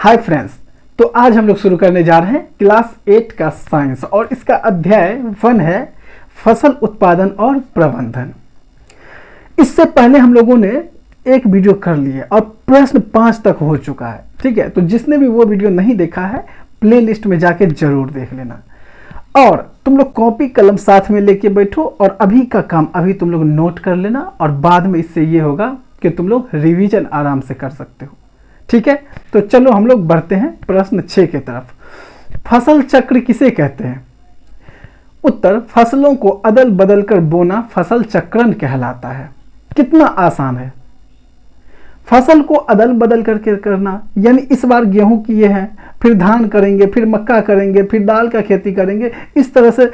Hi friends, तो आज हम लोग शुरू करने जा रहे हैं क्लास 8 का साइंस और इसका अध्याय 1 है फसल उत्पादन और प्रबंधन। इससे पहले हम लोगों ने एक वीडियो कर लिए और प्रश्न 5 तक हो चुका है। ठीक है, तो जिसने भी वो वीडियो नहीं देखा है प्लेलिस्ट में जाके जरूर देख लेना। और तुम लोग कॉपी कलम साथ में लेके बैठो और अभी का काम अभी तुम लोग नोट कर लेना और बाद में इससे ये होगा कि तुम लोग रिवीजन आराम से कर सकते हो। ठीक है, तो चलो हम लोग बढ़ते हैं प्रश्न 6 की तरफ। फसल चक्र किसे कहते हैं? उत्तर, फसलों को अदल बदल कर बोना फसल चक्रण कहलाता है। कितना आसान है। फसल को अदल बदल करके करना, यानी इस बार गेहूं किए हैं, फिर धान करेंगे, फिर मक्का करेंगे, फिर दाल का खेती करेंगे, इस तरह से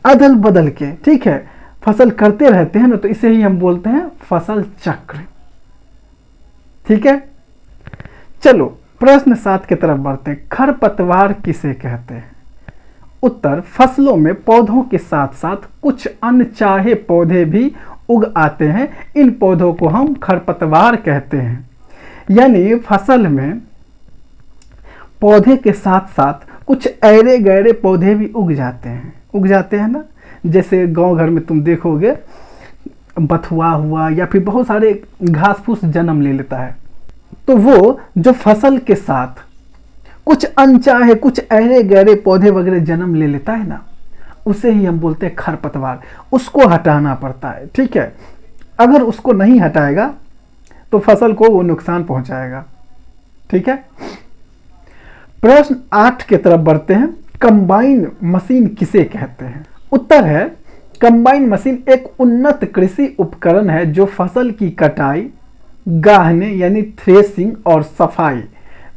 अदल बदल के, ठीक है, फसल करते रहते हैं ना, तो इसे ही हम बोलते हैं फसल चक्र। ठीक है, चलो प्रश्न 7 की तरफ बढ़ते हैं। खरपतवार किसे कहते हैं? उत्तर, फसलों में पौधों के साथ साथ कुछ अनचाहे पौधे भी उग आते हैं, इन पौधों को हम खरपतवार कहते हैं। यानी फसल में पौधे के साथ साथ कुछ ऐरे गैरे पौधे भी उग जाते हैं ना। जैसे गांव घर में तुम देखोगे बथुआ हुआ या फिर बहुत सारे घास फूस जन्म ले लेता है, तो वो जो फसल के साथ कुछ अनचाहे कुछ ऐरे गहरे पौधे वगैरह जन्म ले लेता है ना, उसे ही हम बोलते हैं खरपतवार। उसको हटाना पड़ता है। ठीक है, अगर उसको नहीं हटाएगा तो फसल को वो नुकसान पहुंचाएगा। ठीक है, प्रश्न 8 की तरफ बढ़ते हैं। कंबाइन मशीन किसे कहते हैं? उत्तर है, कंबाइन मशीन एक उन्नत कृषि उपकरण है जो फसल की कटाई, गाहने यानी थ्रेसिंग और सफाई,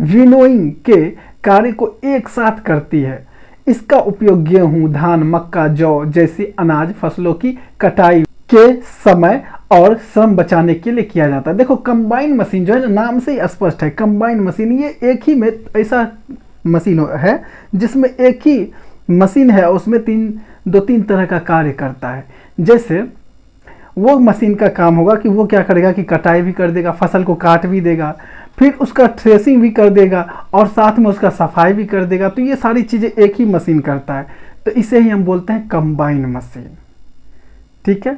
विनोइंग के कार्य को एक साथ करती है। इसका उपयोग गेहूं, धान, मक्का, जौ जैसी अनाज फसलों की कटाई के समय और श्रम बचाने के लिए किया जाता है। देखो, कंबाइन मशीन जो है ना, नाम से ही स्पष्ट है। कंबाइन मशीन ये एक ही में ऐसा मशीन है जिसमें एक ही मशीन है, उसमें दो तीन तरह का कार्य करता है। जैसे वो मशीन का काम होगा कि वो क्या करेगा कि कटाई भी कर देगा, फसल को काट भी देगा, फिर उसका थ्रेसिंग भी कर देगा और साथ में उसका सफाई भी कर देगा। तो ये सारी चीज़ें एक ही मशीन करता है, तो इसे ही हम बोलते हैं कंबाइन मशीन। ठीक है,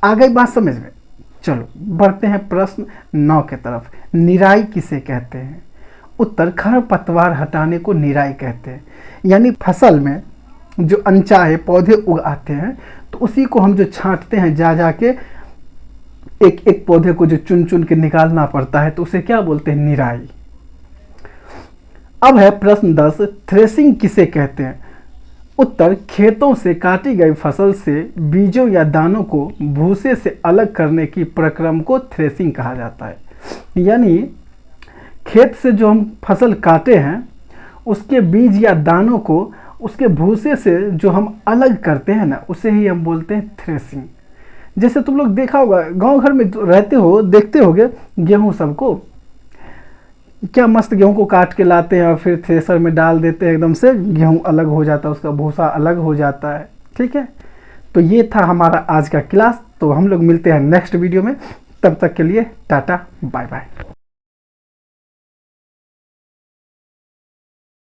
आ गई बात समझ में? चलो बढ़ते हैं प्रश्न 9 की तरफ। निराई किसे कहते हैं? उत्तर, खरपतवार हटाने को निराई कहते हैं। यानी फसल में जो अनचाहे पौधे उग आते हैं तो उसी को हम जो छांटते हैं, जा के एक एक पौधे को जो चुन चुन के निकालना पड़ता है, तो उसे क्या बोलते हैं? निराई। अब है प्रश्न 10। थ्रेसिंग किसे कहते हैं? उत्तर, खेतों से काटी गई फसल से बीजों या दानों को भूसे से अलग करने की प्रक्रम को थ्रेसिंग कहा जाता है। यानी खेत से जो हम फसल काटे हैं उसके बीज या दानों को उसके भूसे से जो हम अलग करते हैं ना, उसे ही हम बोलते हैं थ्रेसिंग। जैसे तुम लोग देखा होगा, गांव घर में रहते हो, देखते होगे गेहूं सबको, क्या मस्त गेहूं को काट के लाते हैं और फिर थ्रेसर में डाल देते हैं, एकदम से गेहूं अलग हो जाता है, उसका भूसा अलग हो जाता है। ठीक है, तो ये था हमारा आज का क्लास। तो हम लोग मिलते हैं नेक्स्ट वीडियो में, तब तक के लिए टाटा बाय बाय।